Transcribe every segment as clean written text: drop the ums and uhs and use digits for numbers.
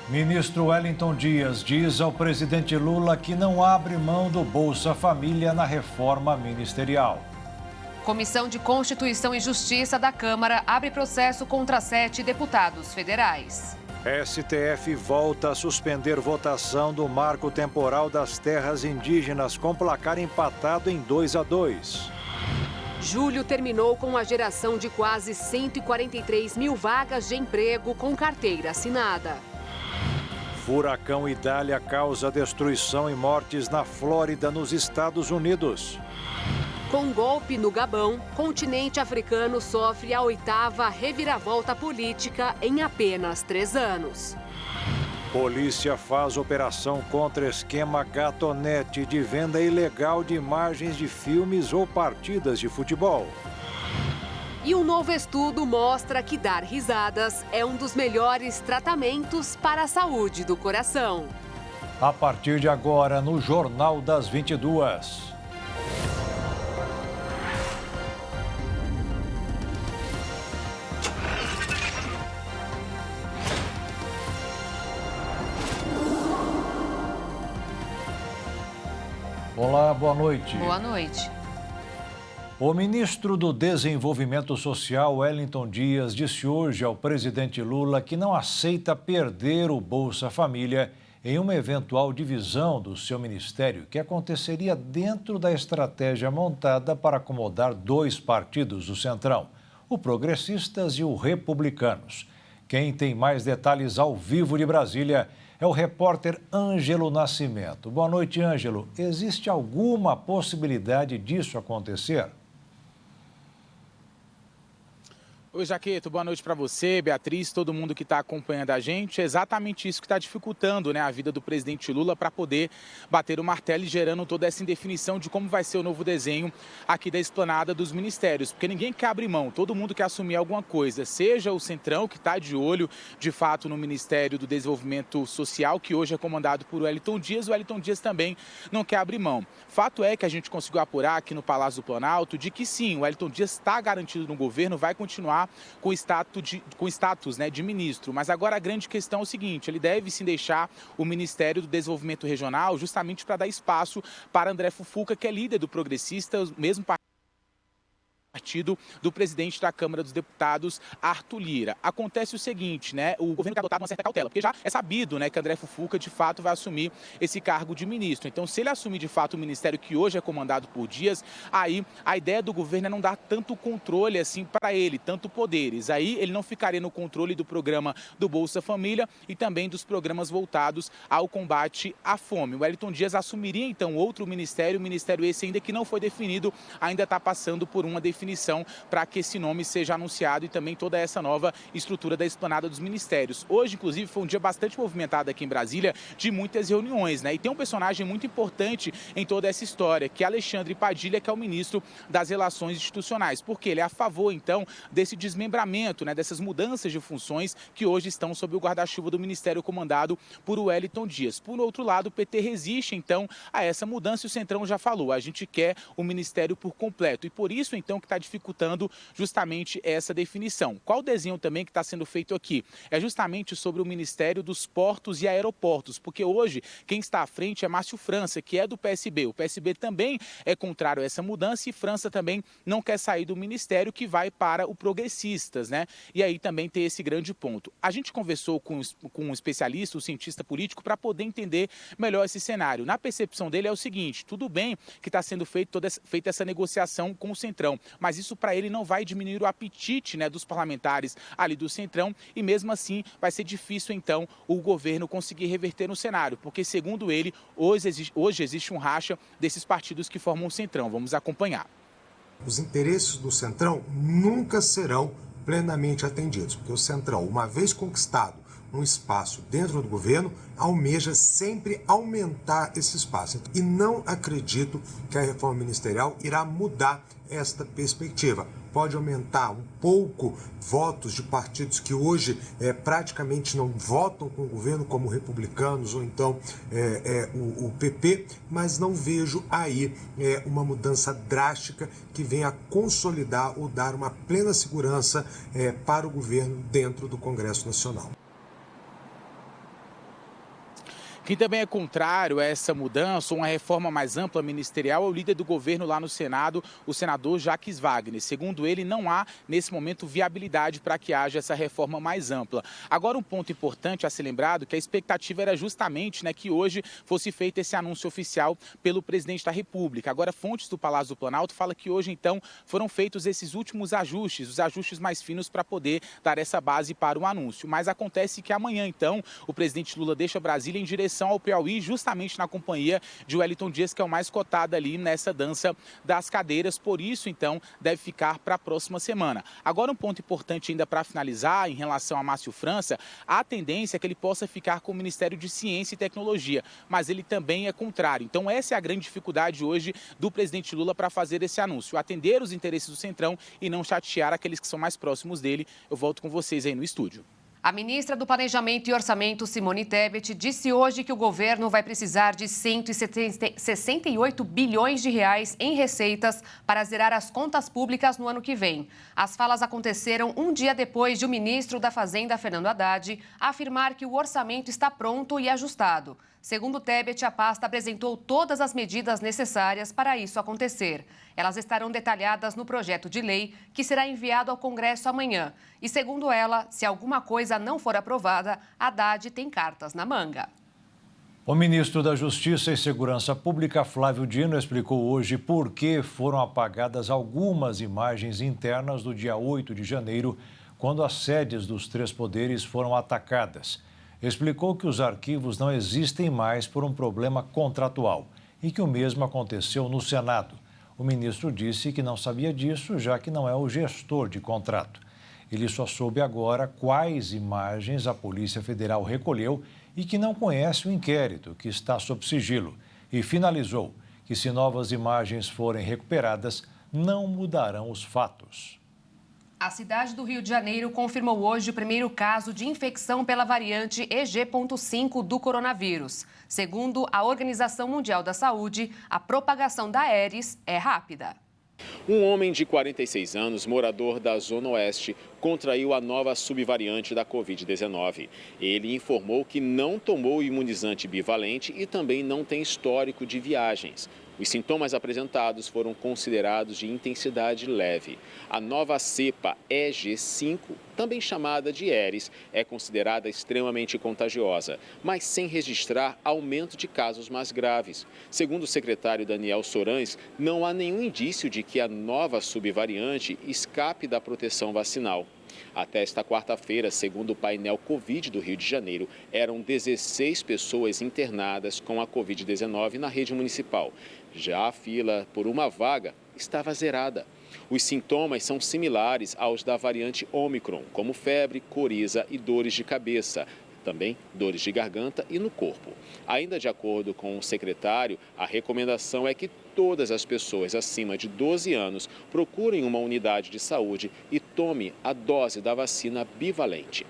Ministro Wellington Dias diz ao presidente Lula que não abre mão do Bolsa Família na reforma ministerial. Comissão de Constituição e Justiça da Câmara abre processo contra 7 deputados federais. STF volta a suspender votação do marco temporal das terras indígenas com placar empatado em 2-2. Julho terminou com a geração de quase 143 mil vagas de emprego com carteira assinada. Furacão Idália causa destruição e mortes na Flórida, nos Estados Unidos. Com golpe no Gabão, continente africano sofre a 8ª reviravolta política em apenas 3 anos. Polícia faz operação contra esquema gatonete de venda ilegal de imagens de filmes ou partidas de futebol. E um novo estudo mostra que dar risadas é um dos melhores tratamentos para a saúde do coração. A partir de agora, no Jornal das 22. Olá, boa noite. Boa noite. O ministro do Desenvolvimento Social, Wellington Dias, disse hoje ao presidente Lula que não aceita perder o Bolsa Família em uma eventual divisão do seu ministério, que aconteceria dentro da estratégia montada para acomodar 2 partidos do Centrão, o Progressistas e o Republicanos. Quem tem mais detalhes ao vivo de Brasília é o repórter Ângelo Nascimento. Boa noite, Ângelo. Existe alguma possibilidade disso acontecer? Oi, Jaqueto, boa noite para você, Beatriz, todo mundo que está acompanhando a gente. É exatamente isso que está dificultando, né, a vida do presidente Lula para poder bater o martelo e gerando toda essa indefinição de como vai ser o novo desenho aqui da esplanada dos ministérios. Porque ninguém quer abrir mão, todo mundo quer assumir alguma coisa, seja o Centrão, que está de olho, de fato, no Ministério do Desenvolvimento Social, que hoje é comandado por Wellington Dias. O Wellington Dias também não quer abrir mão. Fato é que a gente conseguiu apurar aqui no Palácio do Planalto de que sim, o Wellington Dias está garantido no governo, vai continuar com status né, de ministro. Mas agora a grande questão é o seguinte, ele deve sim deixar o Ministério do Desenvolvimento Regional justamente para dar espaço para André Fufuca, que é líder do Progressistas, mesmo partido do presidente da Câmara dos Deputados, Arthur Lira. Acontece o seguinte, né? O governo quer adotar uma certa cautela, porque já é sabido, né, que André Fufuca, de fato, vai assumir esse cargo de ministro. Então, se ele assumir, de fato, o ministério que hoje é comandado por Dias, aí a ideia do governo é não dar tanto controle, assim, para ele, tanto poderes. Aí ele não ficaria no controle do programa do Bolsa Família e também dos programas voltados ao combate à fome. O Wellington Dias assumiria, então, outro ministério, o ministério esse ainda que não foi definido, ainda está passando por uma definição para que esse nome seja anunciado e também toda essa nova estrutura da esplanada dos ministérios. Hoje, inclusive, foi um dia bastante movimentado aqui em Brasília, de muitas reuniões, né? E tem um personagem muito importante em toda essa história, que é Alexandre Padilha, que é o ministro das Relações Institucionais, porque ele é a favor, então, desse desmembramento, né, dessas mudanças de funções que hoje estão sob o guarda-chuva do ministério comandado por Wellington Dias. Por outro lado, o PT resiste, então, a essa mudança e o Centrão já falou, a gente quer o ministério por completo. E por isso, então, que está dificultando justamente essa definição. Qual o desenho também que está sendo feito aqui? É justamente sobre o Ministério dos Portos e Aeroportos, porque hoje quem está à frente é Márcio França, que é do PSB. O PSB também é contrário a essa mudança e França também não quer sair do ministério, que vai para o Progressistas, né? E aí também tem esse grande ponto. A gente conversou com um especialista, um cientista político, para poder entender melhor esse cenário. Na percepção dele é o seguinte, tudo bem que está sendo feita essa negociação com o Centrão, mas isso para ele não vai diminuir o apetite, né, dos parlamentares ali do Centrão e mesmo assim vai ser difícil então o governo conseguir reverter no cenário, porque segundo ele, hoje existe um racha desses partidos que formam o Centrão. Vamos acompanhar. Os interesses do Centrão nunca serão plenamente atendidos, porque o Centrão, uma vez conquistado um espaço dentro do governo, almeja sempre aumentar esse espaço. E não acredito que a reforma ministerial irá mudar esta perspectiva. Pode aumentar um pouco votos de partidos que hoje praticamente não votam com o governo, como republicanos ou então o PP, mas não vejo aí uma mudança drástica que venha a consolidar ou dar uma plena segurança para o governo dentro do Congresso Nacional. Quem também é contrário a essa mudança, uma reforma mais ampla ministerial, é o líder do governo lá no Senado, o senador Jacques Wagner. Segundo ele, não há, nesse momento, viabilidade para que haja essa reforma mais ampla. Agora, um ponto importante a ser lembrado, que a expectativa era justamente, né, que hoje fosse feito esse anúncio oficial pelo presidente da República. Agora, fontes do Palácio do Planalto falam que hoje, então, foram feitos esses últimos ajustes, os ajustes mais finos para poder dar essa base para o anúncio. Mas acontece que amanhã, então, o presidente Lula deixa Brasília em direção ao Piauí, justamente na companhia de Wellington Dias, que é o mais cotado ali nessa dança das cadeiras. Por isso, então, deve ficar para a próxima semana. Agora, um ponto importante ainda para finalizar, em relação a Márcio França, a tendência é que ele possa ficar com o Ministério de Ciência e Tecnologia, mas ele também é contrário. Então, essa é a grande dificuldade hoje do presidente Lula para fazer esse anúncio, atender os interesses do Centrão e não chatear aqueles que são mais próximos dele. Eu volto com vocês aí no estúdio. A ministra do Planejamento e Orçamento, Simone Tebet, disse hoje que o governo vai precisar de 168 bilhões de reais em receitas para zerar as contas públicas no ano que vem. As falas aconteceram um dia depois de o ministro da Fazenda, Fernando Haddad, afirmar que o orçamento está pronto e ajustado. Segundo Tebet, a pasta apresentou todas as medidas necessárias para isso acontecer. Elas estarão detalhadas no projeto de lei que será enviado ao Congresso amanhã. E, segundo ela, se alguma coisa não for aprovada, Haddad tem cartas na manga. O ministro da Justiça e Segurança Pública, Flávio Dino, explicou hoje por que foram apagadas algumas imagens internas do dia 8 de janeiro, quando as sedes dos três poderes foram atacadas. Explicou que os arquivos não existem mais por um problema contratual e que o mesmo aconteceu no Senado. O ministro disse que não sabia disso, já que não é o gestor de contrato. Ele só soube agora quais imagens a Polícia Federal recolheu e que não conhece o inquérito, que está sob sigilo. E finalizou que, se novas imagens forem recuperadas, não mudarão os fatos. A cidade do Rio de Janeiro confirmou hoje o primeiro caso de infecção pela variante EG.5 do coronavírus. Segundo a Organização Mundial da Saúde, a propagação da Aedes é rápida. Um homem de 46 anos, morador da Zona Oeste, contraiu a nova subvariante da Covid-19. Ele informou que não tomou o imunizante bivalente e também não tem histórico de viagens. Os sintomas apresentados foram considerados de intensidade leve. A nova cepa EG5, também chamada de Aedes, é considerada extremamente contagiosa, mas sem registrar aumento de casos mais graves. Segundo o secretário Daniel Sorães, não há nenhum indício de que a nova subvariante escape da proteção vacinal. Até esta quarta-feira, segundo o painel Covid do Rio de Janeiro, eram 16 pessoas internadas com a Covid-19 na rede municipal. Já a fila por uma vaga estava zerada. Os sintomas são similares aos da variante Ômicron, como febre, coriza e dores de cabeça. Também dores de garganta e no corpo. Ainda de acordo com o secretário, a recomendação é que todas as pessoas acima de 12 anos procurem uma unidade de saúde e tome a dose da vacina bivalente.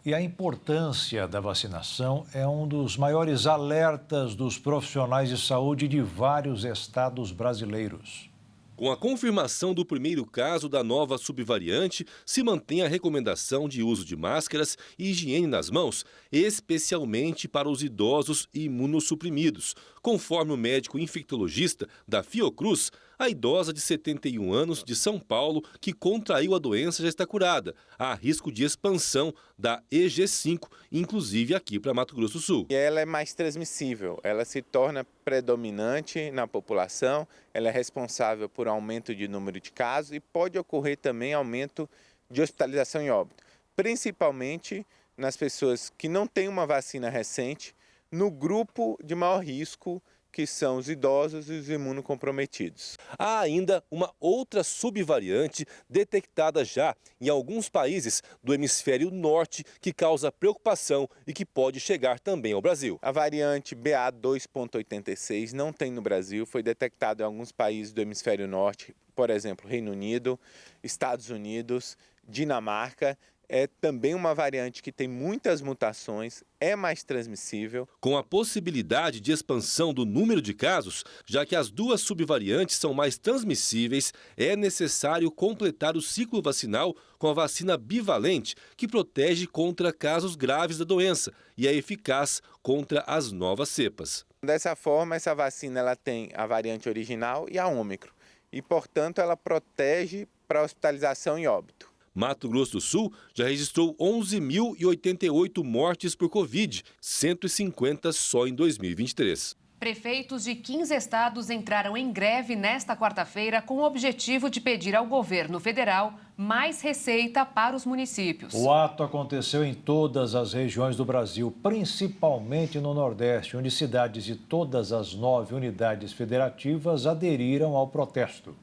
E a importância da vacinação é um dos maiores alertas dos profissionais de saúde de vários estados brasileiros. Com a confirmação do primeiro caso da nova subvariante, se mantém a recomendação de uso de máscaras e higiene nas mãos, especialmente para os idosos e imunossuprimidos. Conforme o médico infectologista da Fiocruz, a idosa de 71 anos de São Paulo que contraiu a doença já está curada. Há risco de expansão da EG5, inclusive aqui para Mato Grosso do Sul. E ela é mais transmissível, ela se torna predominante na população, ela é responsável por aumento de número de casos e pode ocorrer também aumento de hospitalização e óbito, principalmente nas pessoas que não têm uma vacina recente, no grupo de maior risco, que são os idosos e os imunocomprometidos. Há ainda uma outra subvariante detectada já em alguns países do hemisfério norte que causa preocupação e que pode chegar também ao Brasil. A variante BA2.86 não tem no Brasil, foi detectada em alguns países do hemisfério norte, por exemplo, Reino Unido, Estados Unidos, Dinamarca. é também uma variante que tem muitas mutações, é mais transmissível. Com a possibilidade de expansão do número de casos, já que as duas subvariantes são mais transmissíveis, é necessário completar o ciclo vacinal com a vacina bivalente, que protege contra casos graves da doença e é eficaz contra as novas cepas. Dessa forma, essa vacina ela tem a variante original e a Ômicron, e, portanto, ela protege para hospitalização e óbito. Mato Grosso do Sul já registrou 11.088 mortes por Covid, 150 só em 2023. Prefeitos de 15 estados entraram em greve nesta quarta-feira com o objetivo de pedir ao governo federal mais receita para os municípios. O ato aconteceu em todas as regiões do Brasil, principalmente no Nordeste, onde cidades de todas as 9 unidades federativas aderiram ao protesto.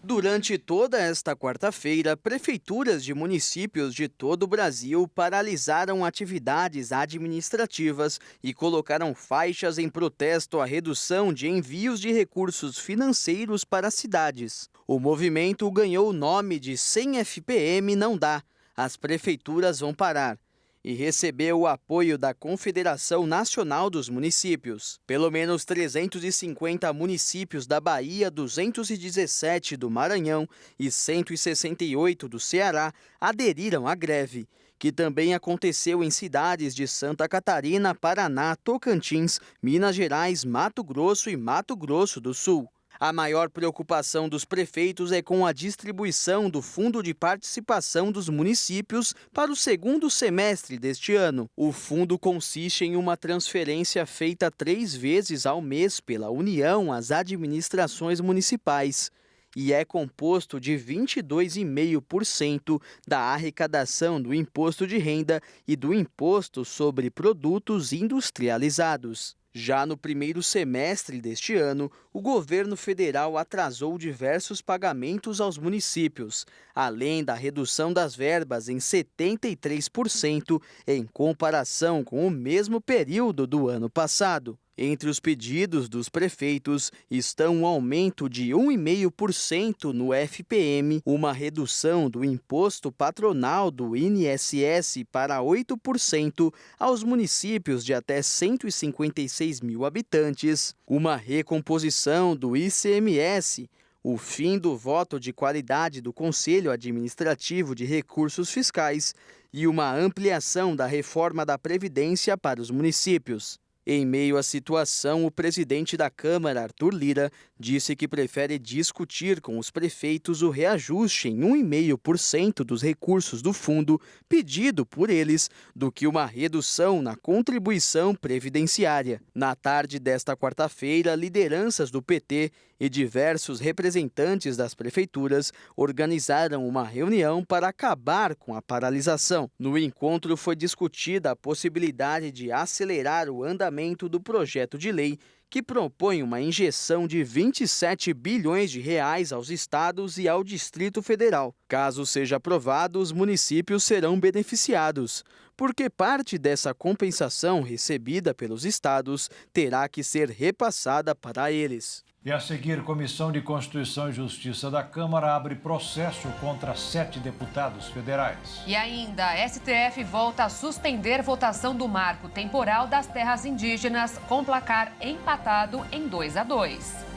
Durante toda esta quarta-feira, prefeituras de municípios de todo o Brasil paralisaram atividades administrativas e colocaram faixas em protesto à redução de envios de recursos financeiros para as cidades. O movimento ganhou o nome de Sem FPM Não Dá, as prefeituras vão parar, e recebeu o apoio da Confederação Nacional dos Municípios. Pelo menos 350 municípios da Bahia, 217 do Maranhão e 168 do Ceará aderiram à greve, que também aconteceu em cidades de Santa Catarina, Paraná, Tocantins, Minas Gerais, Mato Grosso e Mato Grosso do Sul. A maior preocupação dos prefeitos é com a distribuição do Fundo de Participação dos Municípios para o segundo semestre deste ano. O fundo consiste em uma transferência feita 3 vezes ao mês pela União às administrações municipais e é composto de 22,5% da arrecadação do Imposto de Renda e do Imposto sobre Produtos Industrializados. Já no primeiro semestre deste ano, o governo federal atrasou diversos pagamentos aos municípios, além da redução das verbas em 73% em comparação com o mesmo período do ano passado. Entre os pedidos dos prefeitos estão um aumento de 1,5% no FPM, uma redução do imposto patronal do INSS para 8% aos municípios de até 156 mil habitantes, uma recomposição do ICMS, o fim do voto de qualidade do Conselho Administrativo de Recursos Fiscais e uma ampliação da reforma da Previdência para os municípios. Em meio à situação, o presidente da Câmara, Arthur Lira, disse que prefere discutir com os prefeitos o reajuste em 1,5% dos recursos do fundo pedido por eles do que uma redução na contribuição previdenciária. Na tarde desta quarta-feira, lideranças do PT e diversos representantes das prefeituras organizaram uma reunião para acabar com a paralisação. No encontro foi discutida a possibilidade de acelerar o andamento do projeto de lei que propõe uma injeção de 27 bilhões de reais aos estados e ao Distrito Federal. Caso seja aprovado, os municípios serão beneficiados, porque parte dessa compensação recebida pelos estados terá que ser repassada para eles. E a seguir, Comissão de Constituição e Justiça da Câmara abre processo contra 7 deputados federais. E ainda, a STF volta a suspender votação do marco temporal das terras indígenas com placar empatado em 2-2.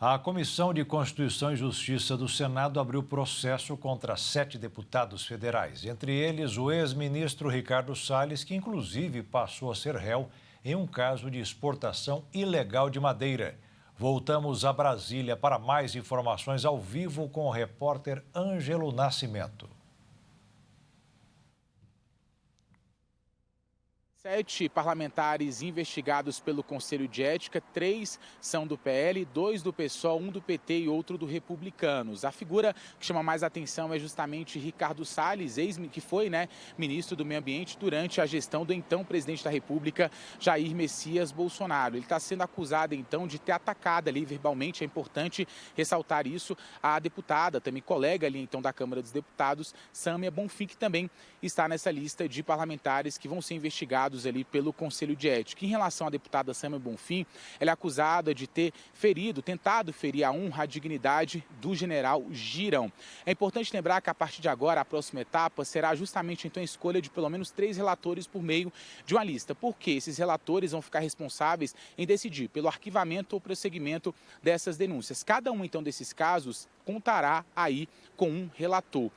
A Comissão de Constituição e Justiça do Senado abriu processo contra 7 deputados federais, entre eles o ex-ministro Ricardo Salles, que inclusive passou a ser réu em um caso de exportação ilegal de madeira. Voltamos a Brasília para mais informações ao vivo com o repórter Ângelo Nascimento. 7 parlamentares investigados pelo Conselho de Ética, 3 são do PL, 2 do PSOL, 1 do PT e outro do Republicanos. A figura que chama mais atenção é justamente Ricardo Salles, que foi ministro do Meio Ambiente durante a gestão do então presidente da República, Jair Messias Bolsonaro. Ele está sendo acusado, então, de ter atacado ali verbalmente, é importante ressaltar isso, a deputada, também colega ali, então, da Câmara dos Deputados, Sâmia Bonfim, que também está nessa lista de parlamentares que vão ser investigados julgados ali pelo Conselho de Ética. Em relação à deputada Sâmia Bonfim, ela é acusada de ter tentado ferir a honra, a dignidade do general Girão. É importante lembrar que a partir de agora, a próxima etapa será justamente então a escolha de pelo menos 3 relatores por meio de uma lista. Porque esses relatores vão ficar responsáveis em decidir pelo arquivamento ou prosseguimento dessas denúncias. Cada um então desses casos contará aí com um relator.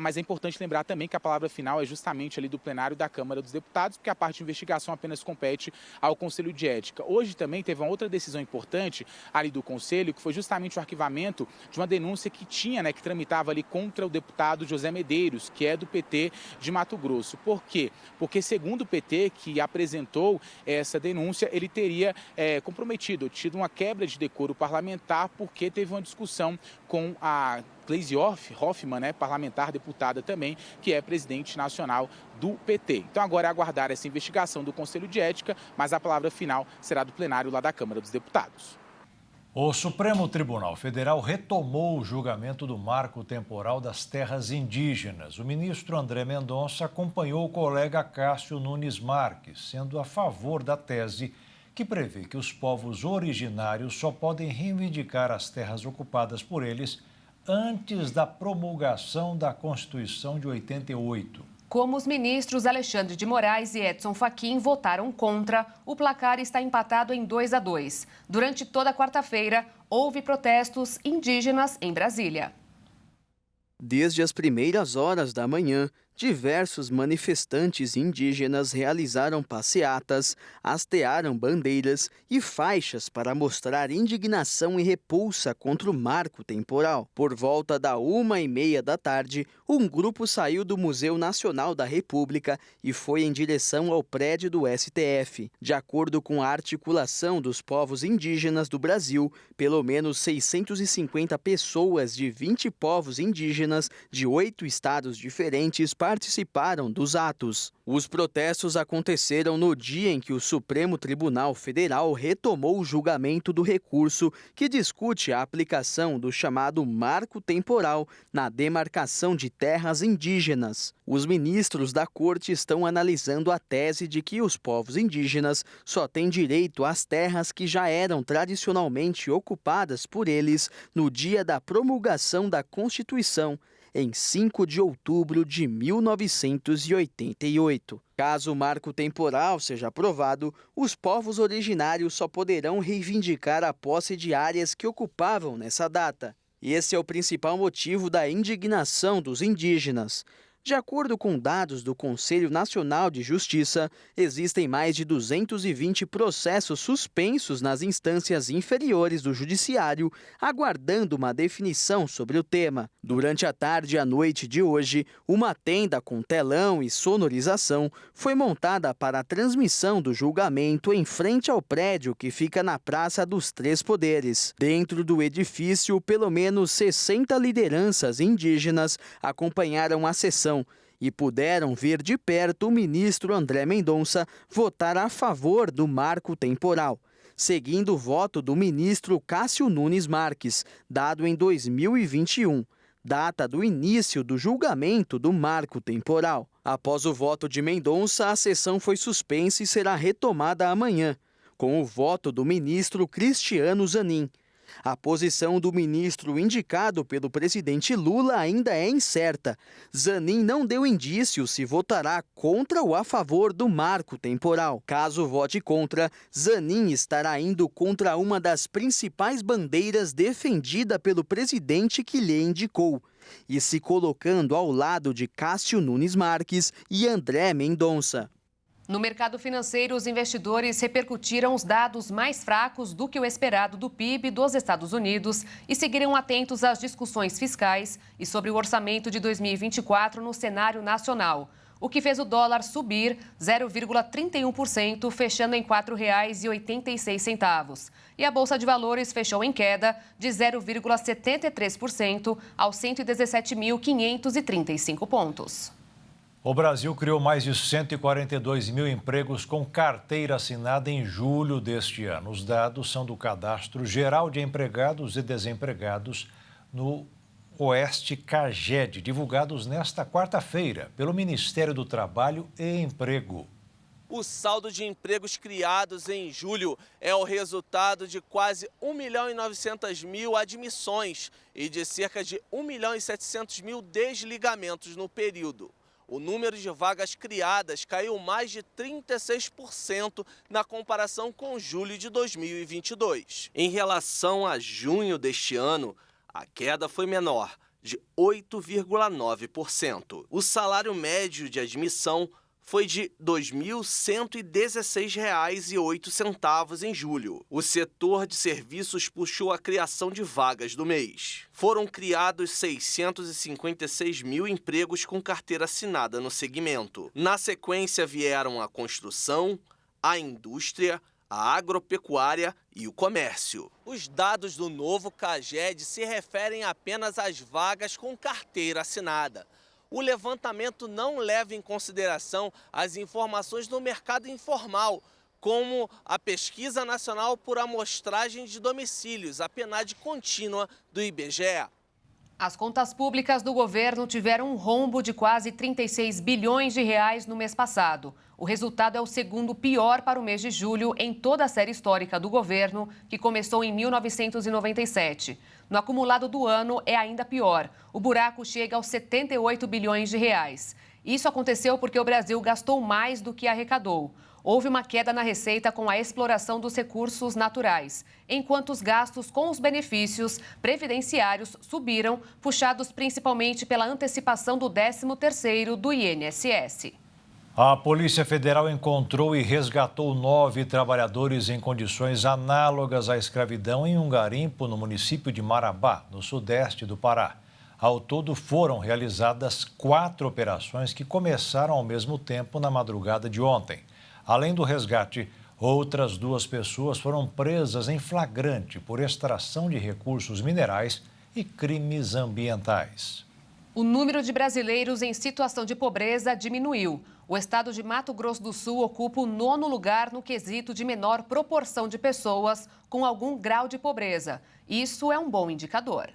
Mas é importante lembrar também que a palavra final é justamente ali do plenário da Câmara dos Deputados, porque a parte de investigação apenas compete ao Conselho de Ética. Hoje também teve uma outra decisão importante ali do Conselho, que foi justamente o arquivamento de uma denúncia que que tramitava ali contra o deputado José Medeiros, que é do PT de Mato Grosso. Por quê? Porque segundo o PT, que apresentou essa denúncia, ele teria tido uma quebra de decoro parlamentar, porque teve uma discussão com a Gleisi Hoffmann, parlamentar deputada também, que é presidente nacional do PT. Então agora é aguardar essa investigação do Conselho de Ética, mas a palavra final será do plenário lá da Câmara dos Deputados. O Supremo Tribunal Federal retomou o julgamento do marco temporal das terras indígenas. O ministro André Mendonça acompanhou o colega Cássio Nunes Marques, sendo a favor da tese que prevê que os povos originários só podem reivindicar as terras ocupadas por eles antes da promulgação da Constituição de 88. Como os ministros Alexandre de Moraes e Edson Fachin votaram contra, o placar está empatado em 2-2. Durante toda a quarta-feira, houve protestos indígenas em Brasília. Desde as primeiras horas da manhã, diversos manifestantes indígenas realizaram passeatas, hastearam bandeiras e faixas para mostrar indignação e repulsa contra o marco temporal. Por volta da 1h30 da tarde, um grupo saiu do Museu Nacional da República e foi em direção ao prédio do STF. De acordo com a articulação dos povos indígenas do Brasil, pelo menos 650 pessoas de 20 povos indígenas de 8 estados diferentes participaram dos atos. Os protestos aconteceram no dia em que o Supremo Tribunal Federal retomou o julgamento do recurso que discute a aplicação do chamado marco temporal na demarcação de terras indígenas. Os ministros da Corte estão analisando a tese de que os povos indígenas só têm direito às terras que já eram tradicionalmente ocupadas por eles no dia da promulgação da Constituição, em 5 de outubro de 1988. Caso o marco temporal seja aprovado, os povos originários só poderão reivindicar a posse de áreas que ocupavam nessa data. Esse é o principal motivo da indignação dos indígenas. De acordo com dados do Conselho Nacional de Justiça, existem mais de 220 processos suspensos nas instâncias inferiores do Judiciário, aguardando uma definição sobre o tema. Durante a tarde e a noite de hoje, uma tenda com telão e sonorização foi montada para a transmissão do julgamento em frente ao prédio que fica na Praça dos Três Poderes. Dentro do edifício, pelo menos 60 lideranças indígenas acompanharam a sessão e puderam ver de perto o ministro André Mendonça votar a favor do marco temporal, seguindo o voto do ministro Cássio Nunes Marques, dado em 2021, data do início do julgamento do marco temporal. Após o voto de Mendonça, a sessão foi suspensa e será retomada amanhã, com o voto do ministro Cristiano Zanin. A posição do ministro indicado pelo presidente Lula ainda é incerta. Zanin não deu indício se votará contra ou a favor do marco temporal. Caso vote contra, Zanin estará indo contra uma das principais bandeiras defendida pelo presidente que lhe indicou e se colocando ao lado de Cássio Nunes Marques e André Mendonça. No mercado financeiro, os investidores repercutiram os dados mais fracos do que o esperado do PIB dos Estados Unidos e seguiram atentos às discussões fiscais e sobre o orçamento de 2024 no cenário nacional, o que fez o dólar subir 0,31%, fechando em R$ 4,86. E a Bolsa de Valores fechou em queda de 0,73% aos 117.535 pontos. O Brasil criou mais de 142 mil empregos com carteira assinada em julho deste ano. Os dados são do Cadastro Geral de Empregados e Desempregados no Oeste CAGED, divulgados nesta quarta-feira pelo Ministério do Trabalho e Emprego. O saldo de empregos criados em julho é o resultado de quase 1.900.000 admissões e de cerca de 1.700.000 desligamentos no período. O número de vagas criadas caiu mais de 36% na comparação com julho de 2022. Em relação a junho deste ano, a queda foi menor, de 8,9%. O salário médio de admissão foi de R$ 2.116,08 em julho. O setor de serviços puxou a criação de vagas do mês. Foram criados 656 mil empregos com carteira assinada no segmento. Na sequência vieram a construção, a indústria, a agropecuária e o comércio. Os dados do novo CAGED se referem apenas às vagas com carteira assinada. O levantamento não leva em consideração as informações do mercado informal, como a Pesquisa Nacional por Amostragem de Domicílios, a PNAD contínua do IBGE. As contas públicas do governo tiveram um rombo de quase 36 bilhões de reais no mês passado. O resultado é o segundo pior para o mês de julho em toda a série histórica do governo, que começou em 1997. No acumulado do ano é ainda pior. O buraco chega aos 78 bilhões de reais. Isso aconteceu porque o Brasil gastou mais do que arrecadou. Houve uma queda na receita com a exploração dos recursos naturais, enquanto os gastos com os benefícios previdenciários subiram, puxados principalmente pela antecipação do 13º do INSS. A Polícia Federal encontrou e resgatou 9 trabalhadores em condições análogas à escravidão em um garimpo no município de Marabá, no sudeste do Pará. Ao todo, foram realizadas 4 operações que começaram ao mesmo tempo na madrugada de ontem. Além do resgate, outras 2 pessoas foram presas em flagrante por extração de recursos minerais e crimes ambientais. O número de brasileiros em situação de pobreza diminuiu. O estado de Mato Grosso do Sul ocupa o 9º lugar no quesito de menor proporção de pessoas com algum grau de pobreza. Isso é um bom indicador.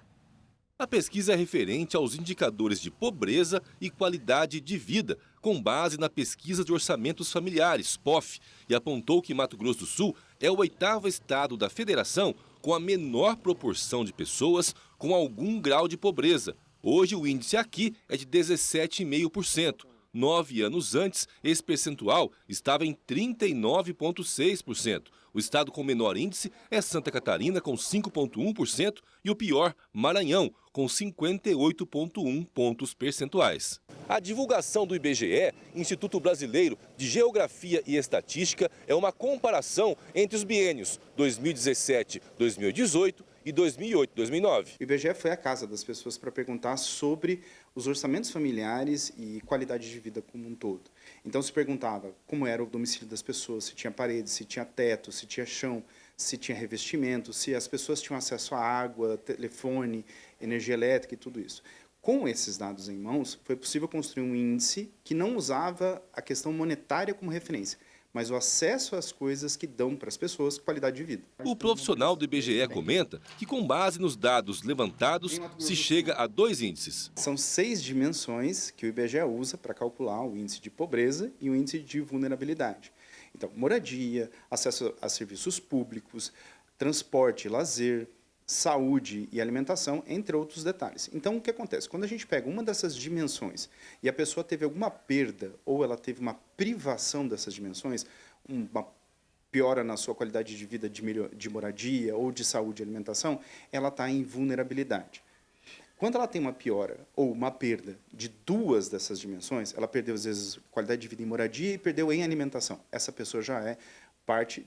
A pesquisa é referente aos indicadores de pobreza e qualidade de vida, com base na Pesquisa de Orçamentos Familiares, POF, e apontou que Mato Grosso do Sul é o 8º estado da federação com a menor proporção de pessoas com algum grau de pobreza. Hoje o índice aqui é de 17,5%. 9 anos antes, esse percentual estava em 39,6%. O estado com menor índice é Santa Catarina, com 5,1%, e o pior, Maranhão, com 58,1 pontos percentuais. A divulgação do IBGE, Instituto Brasileiro de Geografia e Estatística, é uma comparação entre os biênios 2017-2018 e 2008-2009. O IBGE foi à casa das pessoas para perguntar sobre os orçamentos familiares e qualidade de vida como um todo. Então se perguntava como era o domicílio das pessoas, se tinha paredes, se tinha teto, se tinha chão, se tinha revestimento, se as pessoas tinham acesso à água, telefone, energia elétrica e tudo isso. Com esses dados em mãos, foi possível construir um índice que não usava a questão monetária como referência, mas o acesso às coisas que dão para as pessoas qualidade de vida. O profissional do IBGE comenta que, com base nos dados levantados, se chega a 2 índices. São 6 dimensões que o IBGE usa para calcular o índice de pobreza e o índice de vulnerabilidade. Então, moradia, acesso a serviços públicos, transporte, lazer, saúde e alimentação, entre outros detalhes. Então, o que acontece? Quando a gente pega uma dessas dimensões e a pessoa teve alguma perda ou ela teve uma privação dessas dimensões, uma piora na sua qualidade de vida de moradia ou de saúde e alimentação, ela está em vulnerabilidade. Quando ela tem uma piora ou uma perda de 2 dessas dimensões, ela perdeu, às vezes, qualidade de vida em moradia e perdeu em alimentação. Essa pessoa já é parte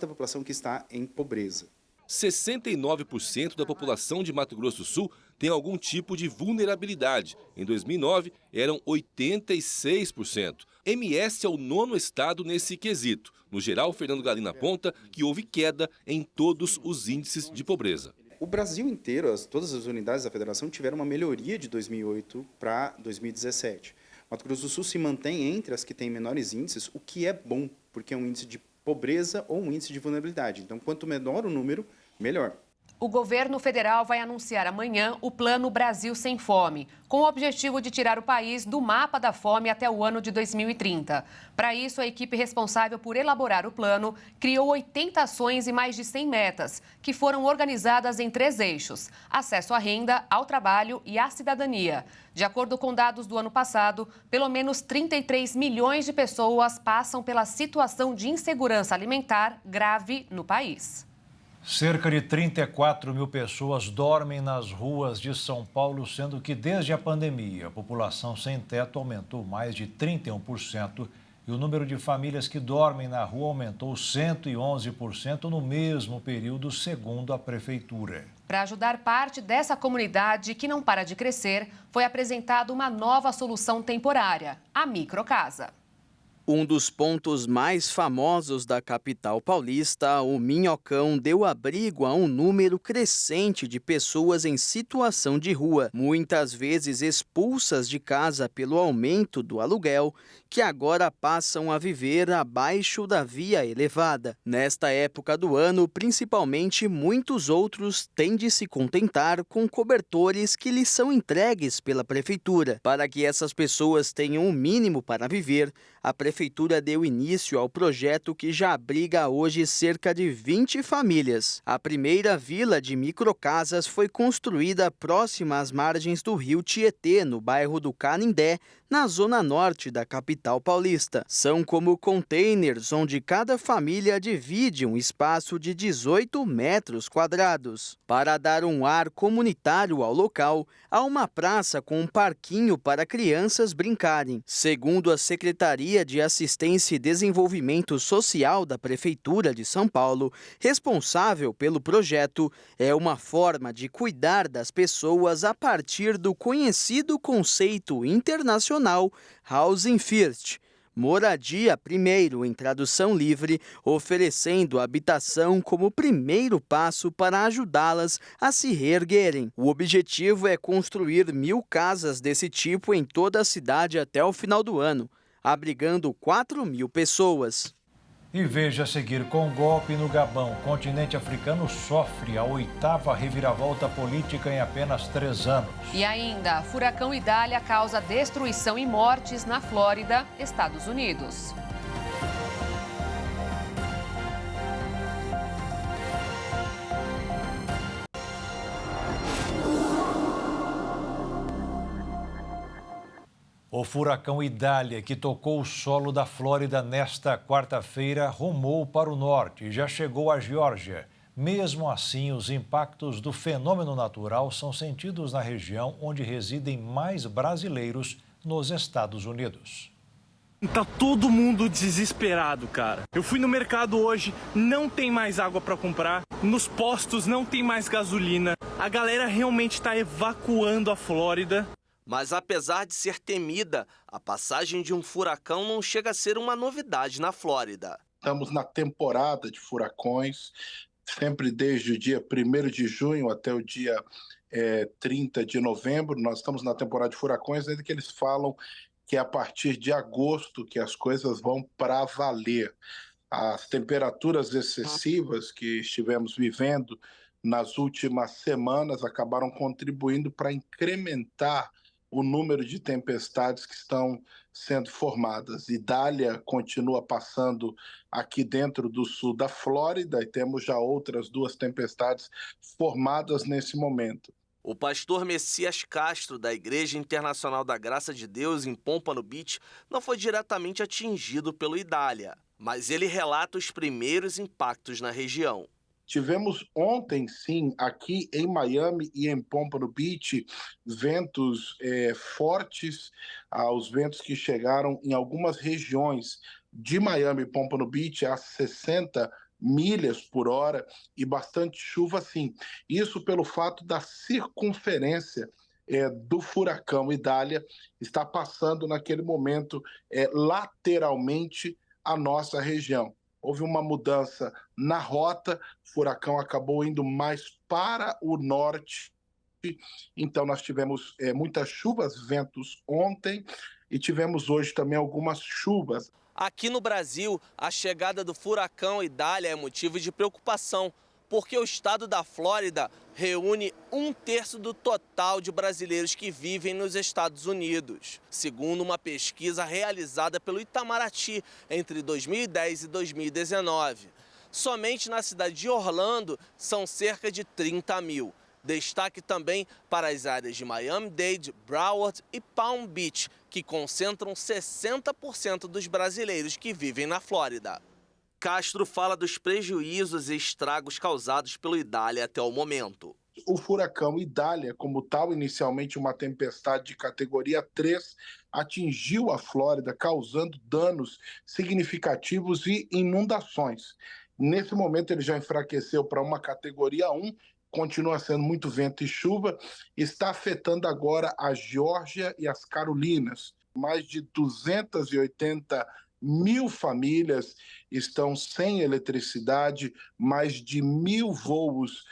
da população que está em pobreza. 69% da população de Mato Grosso do Sul tem algum tipo de vulnerabilidade. Em 2009, eram 86%. MS é o 9º estado nesse quesito. No geral, Fernando Galina aponta que houve queda em todos os índices de pobreza. O Brasil inteiro, todas as unidades da federação tiveram uma melhoria de 2008 para 2017. Mato Grosso do Sul se mantém entre as que têm menores índices, o que é bom, porque é um índice de pobreza ou um índice de vulnerabilidade. Então, quanto menor o número, melhor. O governo federal vai anunciar amanhã o Plano Brasil Sem Fome, com o objetivo de tirar o país do mapa da fome até o ano de 2030. Para isso, a equipe responsável por elaborar o plano criou 80 ações e mais de 100 metas, que foram organizadas em 3 eixos: acesso à renda, ao trabalho e à cidadania. De acordo com dados do ano passado, pelo menos 33 milhões de pessoas passam pela situação de insegurança alimentar grave no país. Cerca de 34 mil pessoas dormem nas ruas de São Paulo, sendo que desde a pandemia a população sem teto aumentou mais de 31% e o número de famílias que dormem na rua aumentou 111% no mesmo período, segundo a Prefeitura. Para ajudar parte dessa comunidade que não para de crescer, foi apresentada uma nova solução temporária, a microcasa. Um dos pontos mais famosos da capital paulista, o Minhocão deu abrigo a um número crescente de pessoas em situação de rua, muitas vezes expulsas de casa pelo aumento do aluguel, que agora passam a viver abaixo da via elevada. Nesta época do ano, principalmente, muitos outros têm de se contentar com cobertores que lhes são entregues pela prefeitura. Para que essas pessoas tenham o mínimo para viver, a Prefeitura deu início ao projeto que já abriga hoje cerca de 20 famílias. A primeira vila de microcasas foi construída próxima às margens do rio Tietê, no bairro do Canindé, na zona norte da capital paulista. São como containers onde cada família divide um espaço de 18 metros quadrados. Para dar um ar comunitário ao local, há uma praça com um parquinho para crianças brincarem. Segundo a Secretaria de Assistência e Desenvolvimento Social da Prefeitura de São Paulo, responsável pelo projeto, é uma forma de cuidar das pessoas a partir do conhecido conceito internacional Housing First, moradia primeiro em tradução livre, oferecendo habitação como primeiro passo para ajudá-las a se reerguerem. O objetivo é construir 1.000 casas desse tipo em toda a cidade até o final do ano, abrigando 4.000 pessoas. E veja a seguir: com golpe no Gabão, o continente africano sofre a 8ª reviravolta política em apenas 3 anos. E ainda, furacão Idália causa destruição e mortes na Flórida, Estados Unidos. O furacão Idália, que tocou o solo da Flórida nesta quarta-feira, rumou para o norte e já chegou à Geórgia. Mesmo assim, os impactos do fenômeno natural são sentidos na região onde residem mais brasileiros nos Estados Unidos. Tá todo mundo desesperado, cara. Eu fui no mercado hoje, não tem mais água para comprar. Nos postos não tem mais gasolina. A galera realmente tá evacuando a Flórida. Mas apesar de ser temida, a passagem de um furacão não chega a ser uma novidade na Flórida. Estamos na temporada de furacões, sempre desde o dia 1º de junho até o dia 30 de novembro. Nós estamos na temporada de furacões, ainda que eles falam que é a partir de agosto que as coisas vão para valer. As temperaturas excessivas que estivemos vivendo nas últimas semanas acabaram contribuindo para incrementar o número de tempestades que estão sendo formadas. Idália continua passando aqui dentro do sul da Flórida e temos já outras 2 tempestades formadas nesse momento. O pastor Messias Castro, da Igreja Internacional da Graça de Deus, em Pompano Beach, não foi diretamente atingido pelo Idália, mas ele relata os primeiros impactos na região. Tivemos ontem, sim, aqui em Miami e em Pompano Beach, ventos fortes, os ventos que chegaram em algumas regiões de Miami e Pompano Beach a 60 milhas por hora e bastante chuva, sim. Isso pelo fato da circunferência do furacão Idália está passando naquele momento lateralmente a nossa região. Houve uma mudança na rota, o furacão acabou indo mais para o norte, então nós tivemos muitas chuvas, ventos ontem e tivemos hoje também algumas chuvas. Aqui no Brasil, a chegada do furacão Idália é motivo de preocupação, porque o estado da Flórida reúne 1/3 do total de brasileiros que vivem nos Estados Unidos, segundo uma pesquisa realizada pelo Itamaraty entre 2010 e 2019. Somente na cidade de Orlando são cerca de 30 mil. Destaque também para as áreas de Miami-Dade, Broward e Palm Beach, que concentram 60% dos brasileiros que vivem na Flórida. Castro fala dos prejuízos e estragos causados pelo Idália até o momento. O furacão Idália, como tal, inicialmente uma tempestade de categoria 3, atingiu a Flórida, causando danos significativos e inundações. Nesse momento ele já enfraqueceu para uma categoria 1, continua sendo muito vento e chuva, está afetando agora a Geórgia e as Carolinas. Mais de 280 mil famílias estão sem eletricidade, mais de 1.000 voos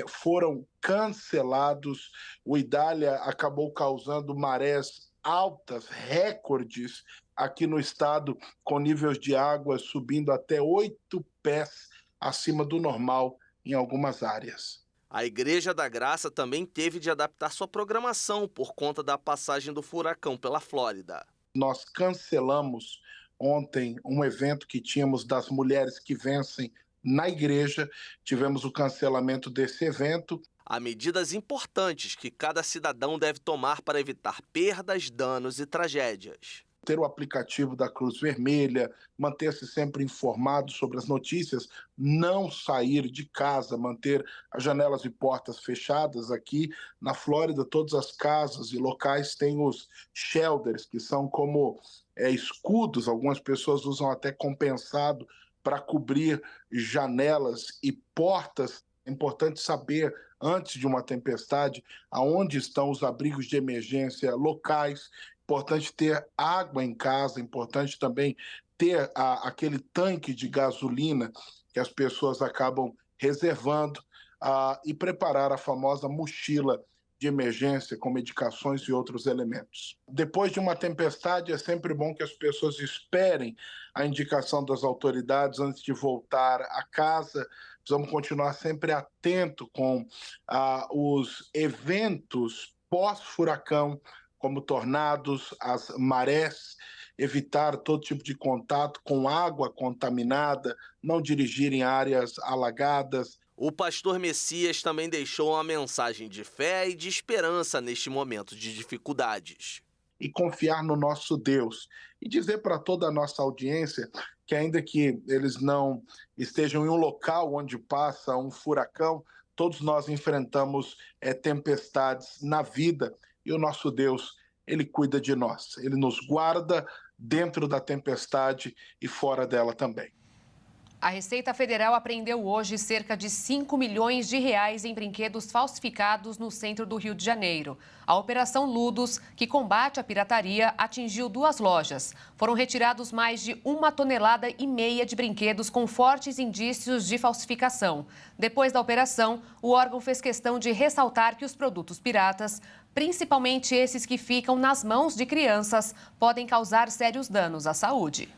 foram cancelados. O Idália acabou causando marés altas, recordes aqui no estado, com níveis de água subindo até 8 pés acima do normal em algumas áreas. A Igreja da Graça também teve de adaptar sua programação por conta da passagem do furacão pela Flórida. Nós cancelamos ontem um evento que tínhamos das mulheres que vencem na igreja, tivemos o cancelamento desse evento. Há medidas importantes que cada cidadão deve tomar para evitar perdas, danos e tragédias. Ter o aplicativo da Cruz Vermelha, manter-se sempre informado sobre as notícias, não sair de casa, manter as janelas e portas fechadas. Aqui na Flórida, todas as casas e locais têm os shelters, que são como escudos, algumas pessoas usam até compensado para cobrir janelas e portas. É importante saber, antes de uma tempestade, aonde estão os abrigos de emergência locais. Importante ter água em casa, importante também ter aquele tanque de gasolina que as pessoas acabam reservando e preparar a famosa mochila de emergência com medicações e outros elementos. Depois de uma tempestade, é sempre bom que as pessoas esperem a indicação das autoridades antes de voltar a casa. Precisamos continuar sempre atento com os eventos pós-furacão, como tornados, as marés, evitar todo tipo de contato com água contaminada, não dirigir em áreas alagadas. O pastor Messias também deixou uma mensagem de fé e de esperança neste momento de dificuldades. E confiar no nosso Deus. E dizer para toda a nossa audiência que, ainda que eles não estejam em um local onde passa um furacão, todos nós enfrentamos tempestades na vida. E o nosso Deus, Ele cuida de nós. Ele nos guarda dentro da tempestade e fora dela também. A Receita Federal apreendeu hoje cerca de 5 milhões de reais em brinquedos falsificados no centro do Rio de Janeiro. A Operação Ludos, que combate a pirataria, atingiu 2 lojas. Foram retirados mais de 1,5 toneladas de brinquedos com fortes indícios de falsificação. Depois da operação, o órgão fez questão de ressaltar que os produtos piratas, principalmente esses que ficam nas mãos de crianças, podem causar sérios danos à saúde.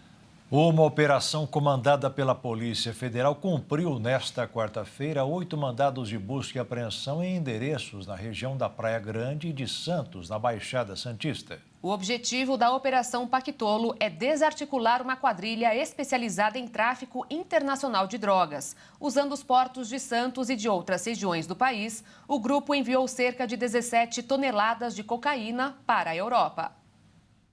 Uma operação comandada pela Polícia Federal cumpriu nesta quarta-feira 8 mandados de busca e apreensão em endereços na região da Praia Grande e de Santos, na Baixada Santista. O objetivo da Operação Pactolo é desarticular uma quadrilha especializada em tráfico internacional de drogas. Usando os portos de Santos e de outras regiões do país, o grupo enviou cerca de 17 toneladas de cocaína para a Europa.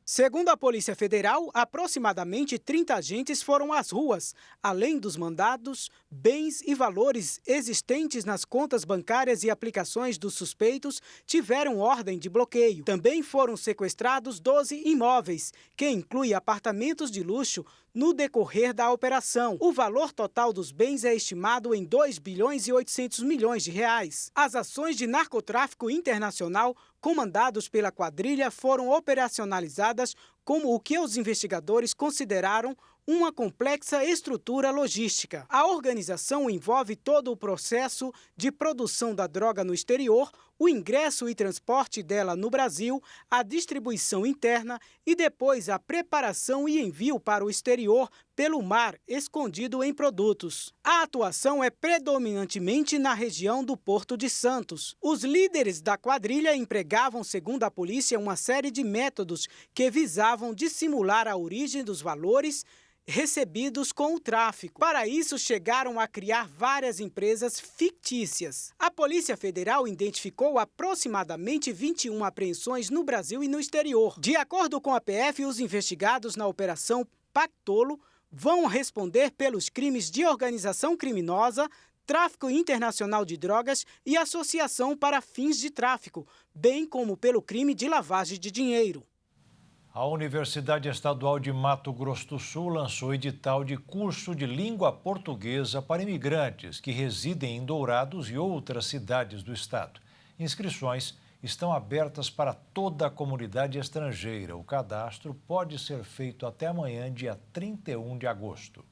Segundo a Polícia Federal, aproximadamente 30 agentes foram às ruas. Além dos mandados, bens e valores existentes nas contas bancárias e aplicações dos suspeitos tiveram ordem de bloqueio. Também foram sequestrados 12 imóveis, que inclui apartamentos de luxo, no decorrer da operação. O valor total dos bens é estimado em 2 bilhões e 800 milhões de reais. As ações de narcotráfico internacional comandados pela quadrilha foram operacionalizadas como o que os investigadores consideraram uma complexa estrutura logística. A organização envolve todo o processo de produção da droga no exterior, o ingresso e transporte dela no Brasil, a distribuição interna e depois a preparação e envio para o exterior pelo mar, escondido em produtos. A atuação é predominantemente na região do Porto de Santos. Os líderes da quadrilha empregavam, segundo a polícia, uma série de métodos que visavam dissimular a origem dos valores recebidos com o tráfico. Para isso, chegaram a criar várias empresas fictícias. A Polícia Federal identificou aproximadamente 21 apreensões no Brasil e no exterior. De acordo com a PF, os investigados na Operação Pactolo vão responder pelos crimes de organização criminosa, tráfico internacional de drogas e associação para fins de tráfico, bem como pelo crime de lavagem de dinheiro. A Universidade Estadual de Mato Grosso do Sul lançou edital de curso de língua portuguesa para imigrantes que residem em Dourados e outras cidades do estado. Inscrições estão abertas para toda a comunidade estrangeira. O cadastro pode ser feito até amanhã, dia 31 de agosto.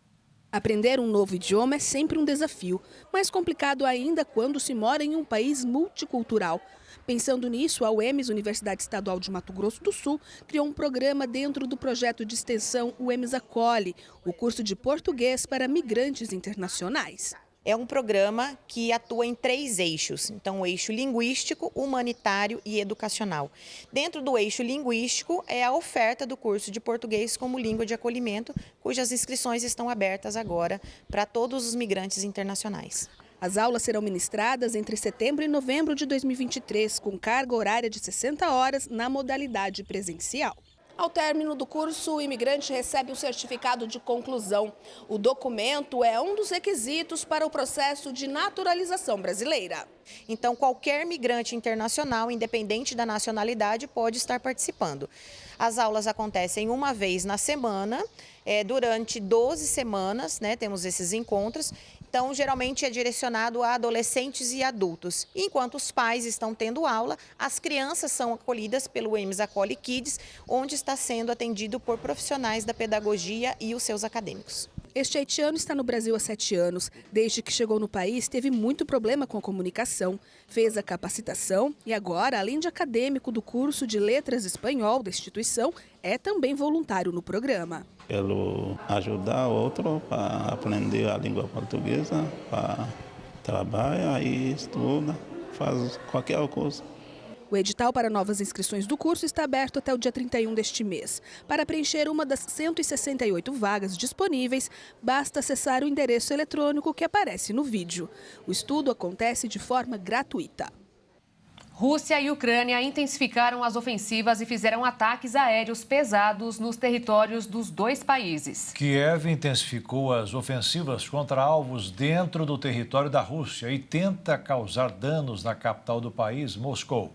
Aprender um novo idioma é sempre um desafio, mais complicado ainda quando se mora em um país multicultural. Pensando nisso, a UEMS, Universidade Estadual de Mato Grosso do Sul, criou um programa dentro do projeto de extensão UEMS Acolhe, o curso de português para migrantes internacionais. É um programa que atua em 3 eixos, então o eixo linguístico, humanitário e educacional. Dentro do eixo linguístico é a oferta do curso de português como língua de acolhimento, cujas inscrições estão abertas agora para todos os migrantes internacionais. As aulas serão ministradas entre setembro e novembro de 2023, com carga horária de 60 horas na modalidade presencial. Ao término do curso, o imigrante recebe um certificado de conclusão. O documento é um dos requisitos para o processo de naturalização brasileira. Então, qualquer migrante internacional, independente da nacionalidade, pode estar participando. As aulas acontecem uma vez na semana, durante 12 semanas, temos esses encontros. Então, geralmente é direcionado a adolescentes e adultos. Enquanto os pais estão tendo aula, as crianças são acolhidas pelo UEMS Acolhe Kids, onde está sendo atendido por profissionais da pedagogia e os seus acadêmicos. Este haitiano está no Brasil há 7 anos. Desde que chegou no país, teve muito problema com a comunicação. Fez a capacitação e agora, além de acadêmico do curso de Letras Espanhol da instituição, é também voluntário no programa. Quero ajudar outro para aprender a língua portuguesa, para trabalhar e estuda, faz qualquer coisa. O edital para novas inscrições do curso está aberto até o dia 31 deste mês. Para preencher uma das 168 vagas disponíveis, basta acessar o endereço eletrônico que aparece no vídeo. O estudo acontece de forma gratuita. Rússia e Ucrânia intensificaram as ofensivas e fizeram ataques aéreos pesados nos territórios dos 2 países. Kiev intensificou as ofensivas contra alvos dentro do território da Rússia e tenta causar danos na capital do país, Moscou.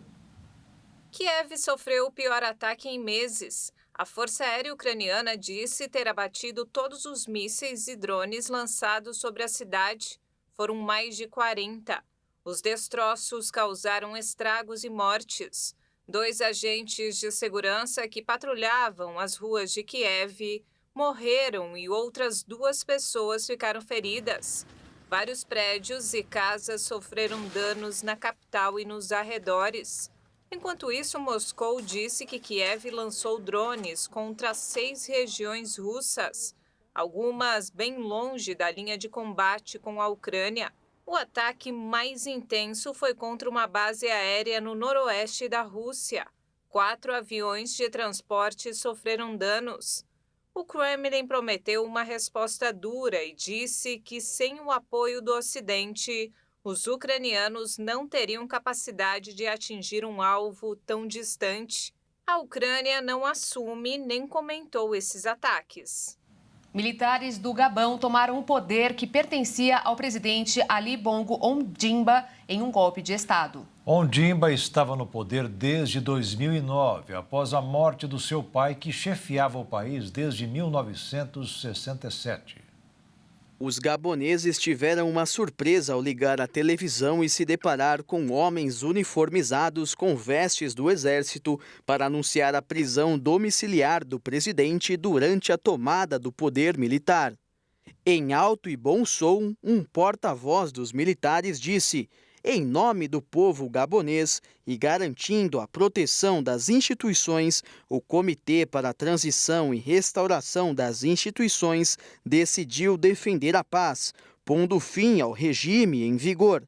Kiev sofreu o pior ataque em meses. A Força Aérea Ucraniana disse ter abatido todos os mísseis e drones lançados sobre a cidade. Foram mais de 40. Os destroços causaram estragos e mortes. 2 agentes de segurança que patrulhavam as ruas de Kiev morreram e outras 2 pessoas ficaram feridas. Vários prédios e casas sofreram danos na capital e nos arredores. Enquanto isso, Moscou disse que Kiev lançou drones contra 6 regiões russas, algumas bem longe da linha de combate com a Ucrânia. O ataque mais intenso foi contra uma base aérea no noroeste da Rússia. 4 aviões de transporte sofreram danos. O Kremlin prometeu uma resposta dura e disse que, sem o apoio do Ocidente, os ucranianos não teriam capacidade de atingir um alvo tão distante. A Ucrânia não assume nem comentou esses ataques. Militares do Gabão tomaram o poder que pertencia ao presidente Ali Bongo Ondimba em um golpe de Estado. Ondimba estava no poder desde 2009, após a morte do seu pai, que chefiava o país desde 1967. Os gaboneses tiveram uma surpresa ao ligar a televisão e se deparar com homens uniformizados com vestes do exército para anunciar a prisão domiciliar do presidente durante a tomada do poder militar. Em alto e bom som, um porta-voz dos militares disse: em nome do povo gabonês e garantindo a proteção das instituições, o Comitê para a Transição e Restauração das Instituições decidiu defender a paz, pondo fim ao regime em vigor.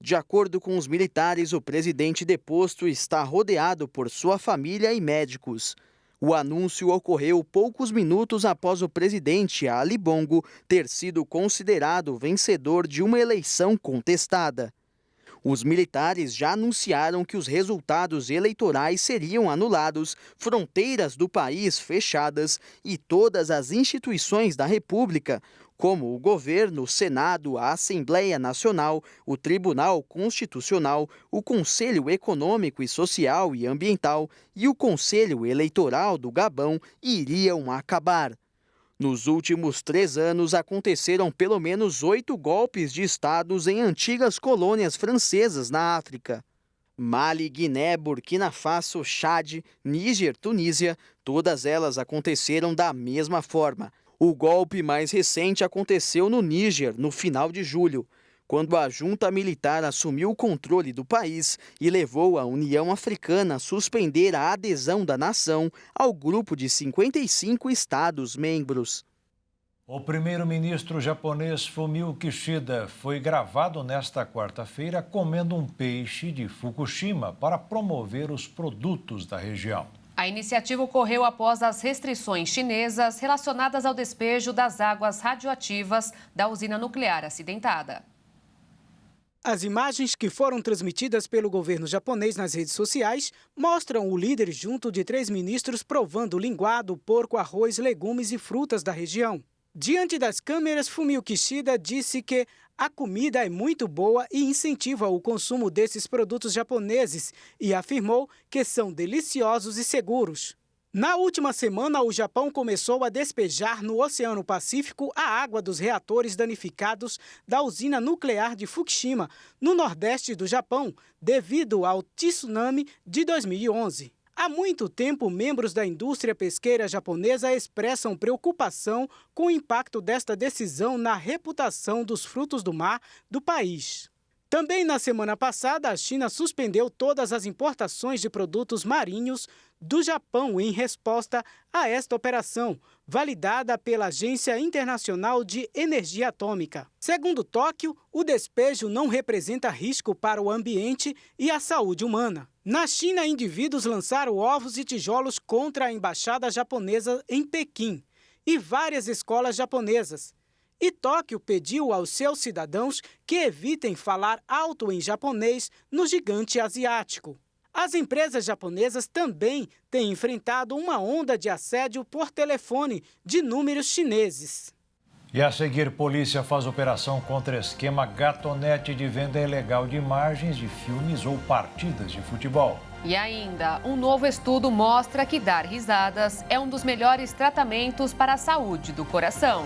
De acordo com os militares, o presidente deposto está rodeado por sua família e médicos. O anúncio ocorreu poucos minutos após o presidente Ali Bongo ter sido considerado vencedor de uma eleição contestada. Os militares já anunciaram que os resultados eleitorais seriam anulados, fronteiras do país fechadas e todas as instituições da República, como o governo, o Senado, a Assembleia Nacional, o Tribunal Constitucional, o Conselho Econômico e Social e Ambiental e o Conselho Eleitoral do Gabão, iriam acabar. Nos últimos 3 anos, aconteceram pelo menos 8 golpes de estados em antigas colônias francesas na África. Mali, Guiné, Burkina Faso, Chad, Níger, Tunísia, todas elas aconteceram da mesma forma. O golpe mais recente aconteceu no Níger, no final de julho, quando a junta militar assumiu o controle do país e levou a União Africana a suspender a adesão da nação ao grupo de 55 estados-membros. O primeiro-ministro japonês Fumio Kishida foi gravado nesta quarta-feira comendo um peixe de Fukushima para promover os produtos da região. A iniciativa ocorreu após as restrições chinesas relacionadas ao despejo das águas radioativas da usina nuclear acidentada. As imagens que foram transmitidas pelo governo japonês nas redes sociais mostram o líder junto de 3 ministros provando linguado, porco, arroz, legumes e frutas da região. Diante das câmeras, Fumio Kishida disse que a comida é muito boa e incentiva o consumo desses produtos japoneses e afirmou que são deliciosos e seguros. Na última semana, o Japão começou a despejar no Oceano Pacífico a água dos reatores danificados da usina nuclear de Fukushima, no nordeste do Japão, devido ao tsunami de 2011. Há muito tempo, membros da indústria pesqueira japonesa expressam preocupação com o impacto desta decisão na reputação dos frutos do mar do país. Também na semana passada, a China suspendeu todas as importações de produtos marinhos do Japão em resposta a esta operação, validada pela Agência Internacional de Energia Atômica. Segundo Tóquio, o despejo não representa risco para o ambiente e a saúde humana. Na China, indivíduos lançaram ovos e tijolos contra a embaixada japonesa em Pequim e várias escolas japonesas. E Tóquio pediu aos seus cidadãos que evitem falar alto em japonês no gigante asiático. As empresas japonesas também têm enfrentado uma onda de assédio por telefone de números chineses. E a seguir, polícia faz operação contra esquema gatonete de venda ilegal de imagens de filmes ou partidas de futebol. E ainda, um novo estudo mostra que dar risadas é um dos melhores tratamentos para a saúde do coração.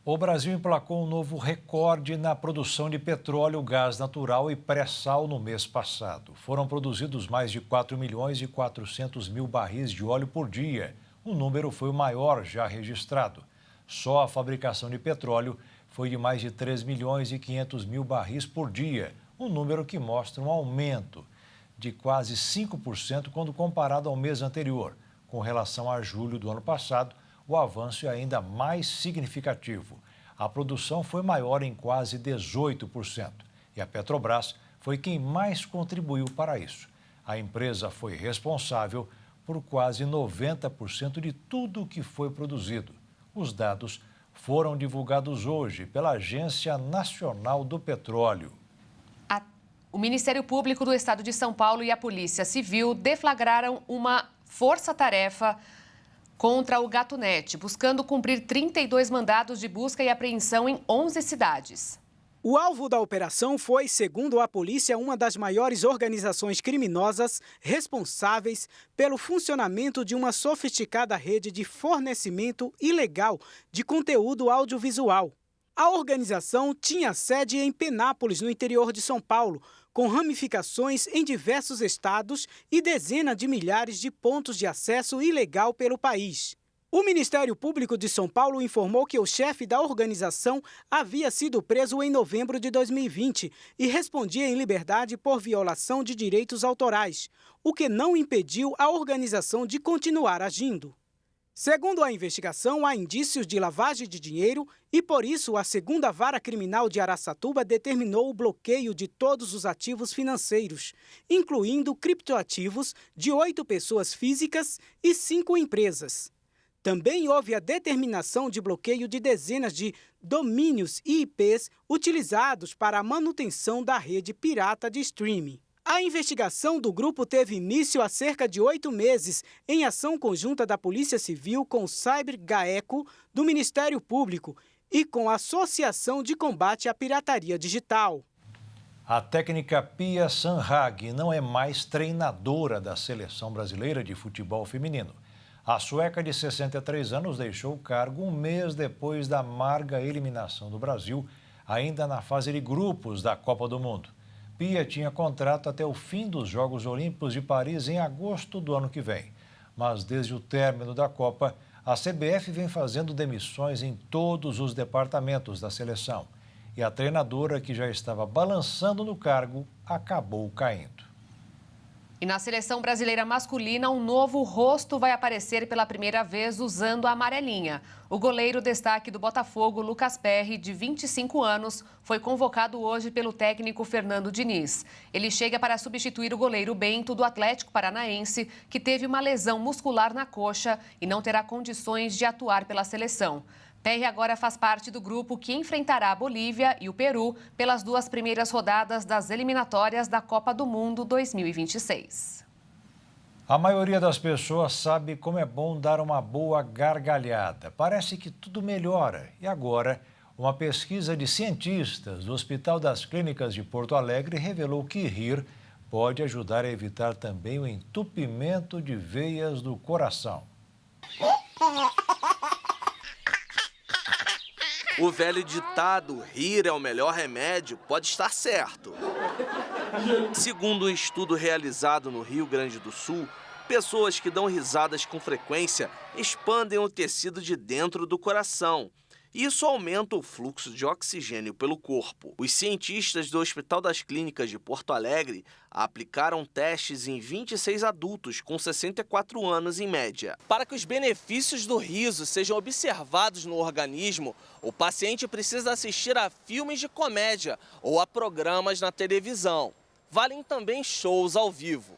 O Brasil emplacou um novo recorde na produção de petróleo, gás natural e pré-sal no mês passado. Foram produzidos mais de 4 milhões e 400 mil barris de óleo por dia. O número foi o maior já registrado. Só a fabricação de petróleo foi de mais de 3 milhões e 500 mil barris por dia, um número que mostra um aumento de quase 5% quando comparado ao mês anterior. Com relação a julho do ano passado, o avanço é ainda mais significativo. A produção foi maior em quase 18% e a Petrobras foi quem mais contribuiu para isso. A empresa foi responsável por quase 90% de tudo o que foi produzido. Os dados foram divulgados hoje pela Agência Nacional do Petróleo. O Ministério Público do Estado de São Paulo e a Polícia Civil deflagraram uma força-tarefa contra o Gatunete, buscando cumprir 32 mandados de busca e apreensão em 11 cidades. O alvo da operação foi, segundo a polícia, uma das maiores organizações criminosas responsáveis pelo funcionamento de uma sofisticada rede de fornecimento ilegal de conteúdo audiovisual. A organização tinha sede em Penápolis, no interior de São Paulo, com ramificações em diversos estados e dezenas de milhares de pontos de acesso ilegal pelo país. O Ministério Público de São Paulo informou que o chefe da organização havia sido preso em novembro de 2020 e respondia em liberdade por violação de direitos autorais, o que não impediu a organização de continuar agindo. Segundo a investigação, há indícios de lavagem de dinheiro e, por isso, a 2ª Vara Criminal de Araçatuba determinou o bloqueio de todos os ativos financeiros, incluindo criptoativos de 8 pessoas físicas e 5 empresas. Também houve a determinação de bloqueio de dezenas de domínios e IPs utilizados para a manutenção da rede pirata de streaming. A investigação do grupo teve início há cerca de 8 meses, em ação conjunta da Polícia Civil com o CyberGaeco do Ministério Público e com a Associação de Combate à Pirataria Digital. A técnica Pia Sundhage não é mais treinadora da Seleção Brasileira de Futebol Feminino. A sueca de 63 anos deixou o cargo um mês depois da amarga eliminação do Brasil, ainda na fase de grupos da Copa do Mundo. Pia tinha contrato até o fim dos Jogos Olímpicos de Paris em agosto do ano que vem. Mas desde o término da Copa, a CBF vem fazendo demissões em todos os departamentos da seleção. E a treinadora, que já estava balançando no cargo, acabou caindo. E na seleção brasileira masculina, um novo rosto vai aparecer pela primeira vez usando a amarelinha. O goleiro destaque do Botafogo, Lucas Perry, de 25 anos, foi convocado hoje pelo técnico Fernando Diniz. Ele chega para substituir o goleiro Bento, do Atlético Paranaense, que teve uma lesão muscular na coxa e não terá condições de atuar pela seleção. Perry agora faz parte do grupo que enfrentará a Bolívia e o Peru pelas 2 primeiras rodadas das eliminatórias da Copa do Mundo 2026. A maioria das pessoas sabe como é bom dar uma boa gargalhada. Parece que tudo melhora. E agora, uma pesquisa de cientistas do Hospital das Clínicas de Porto Alegre revelou que rir pode ajudar a evitar também o entupimento de veias do coração. O velho ditado "rir é o melhor remédio" pode estar certo. Segundo um estudo realizado no Rio Grande do Sul, pessoas que dão risadas com frequência expandem o tecido de dentro do coração. Isso aumenta o fluxo de oxigênio pelo corpo. Os cientistas do Hospital das Clínicas de Porto Alegre aplicaram testes em 26 adultos com 64 anos em média. Para que os benefícios do riso sejam observados no organismo, o paciente precisa assistir a filmes de comédia ou a programas na televisão. Valem também shows ao vivo.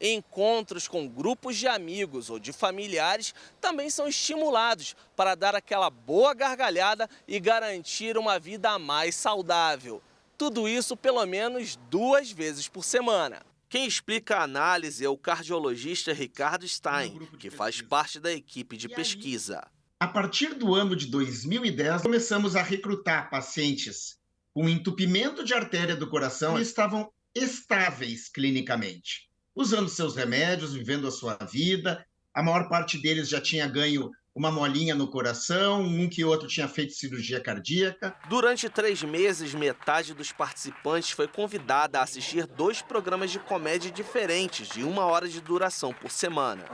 Encontros com grupos de amigos ou de familiares também são estimulados para dar aquela boa gargalhada e garantir uma vida mais saudável. Tudo isso pelo menos 2 vezes por semana. Quem explica a análise é o cardiologista Ricardo Stein, que faz parte da equipe de pesquisa. A partir do ano de 2010, começamos a recrutar pacientes com entupimento de artéria do coração que estavam estáveis clinicamente, usando seus remédios, vivendo a sua vida. A maior parte deles já tinha ganho uma molinha no coração, um que outro tinha feito cirurgia cardíaca. Durante 3 meses, metade dos participantes foi convidada a assistir 2 programas de comédia diferentes, de 1 hora de duração por semana.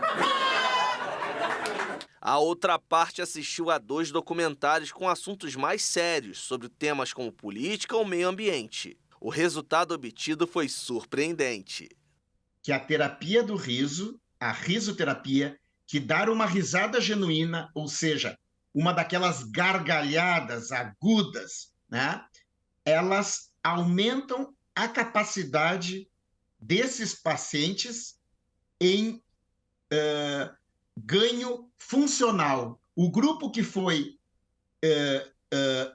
A outra parte assistiu a 2 documentários com assuntos mais sérios, sobre temas como política ou meio ambiente. O resultado obtido foi surpreendente. Que a terapia do riso, a risoterapia, que dar uma risada genuína, ou seja, uma daquelas gargalhadas agudas, né, elas aumentam a capacidade desses pacientes em ganho funcional. O grupo que foi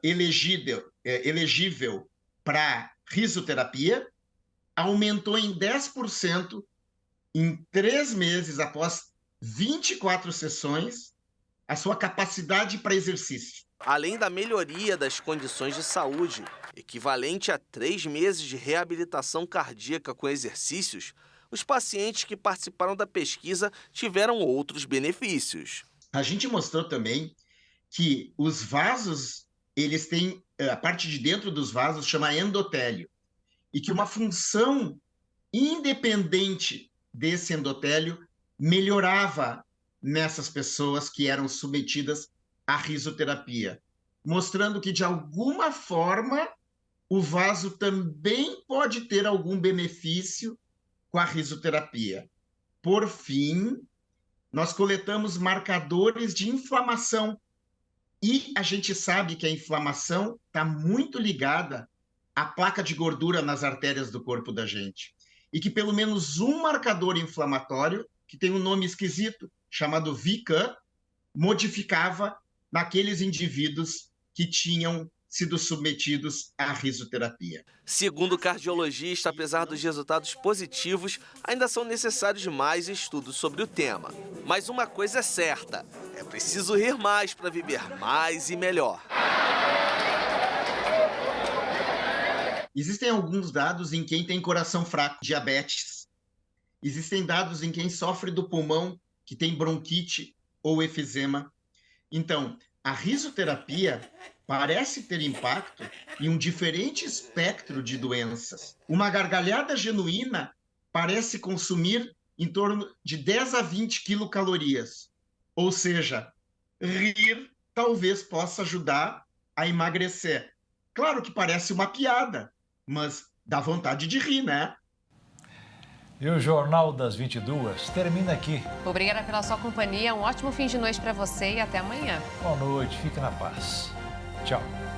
elegível para risoterapia aumentou em 10% em 3 meses, após 24 sessões, a sua capacidade para exercício. Além da melhoria das condições de saúde, equivalente a 3 meses de reabilitação cardíaca com exercícios, os pacientes que participaram da pesquisa tiveram outros benefícios. A gente mostrou também que os vasos, eles têm, a parte de dentro dos vasos chama endotélio. e que uma função independente desse endotélio melhorava nessas pessoas que eram submetidas à risoterapia, mostrando que, de alguma forma, o vaso também pode ter algum benefício com a risoterapia. Por fim, nós coletamos marcadores de inflamação. E a gente sabe que a inflamação está muito ligada à placa de gordura nas artérias do corpo da gente. E que pelo menos um marcador inflamatório, que tem um nome esquisito, chamado VICAM, modificava naqueles indivíduos que tinham sido submetidos à risoterapia. Segundo o cardiologista, apesar dos resultados positivos, ainda são necessários mais estudos sobre o tema. Mas uma coisa é certa, é preciso rir mais para viver mais e melhor. Existem alguns dados em quem tem coração fraco, diabetes. Existem dados em quem sofre do pulmão, que tem bronquite ou efizema. Então, a risoterapia parece ter impacto em um diferente espectro de doenças. Uma gargalhada genuína parece consumir em torno de 10 a 20 quilocalorias. Ou seja, rir talvez possa ajudar a emagrecer. Claro que parece uma piada, mas dá vontade de rir, né? E o Jornal das 22 termina aqui. Obrigada pela sua companhia, um ótimo fim de noite para você e até amanhã. Boa noite, fique na paz. Tchau.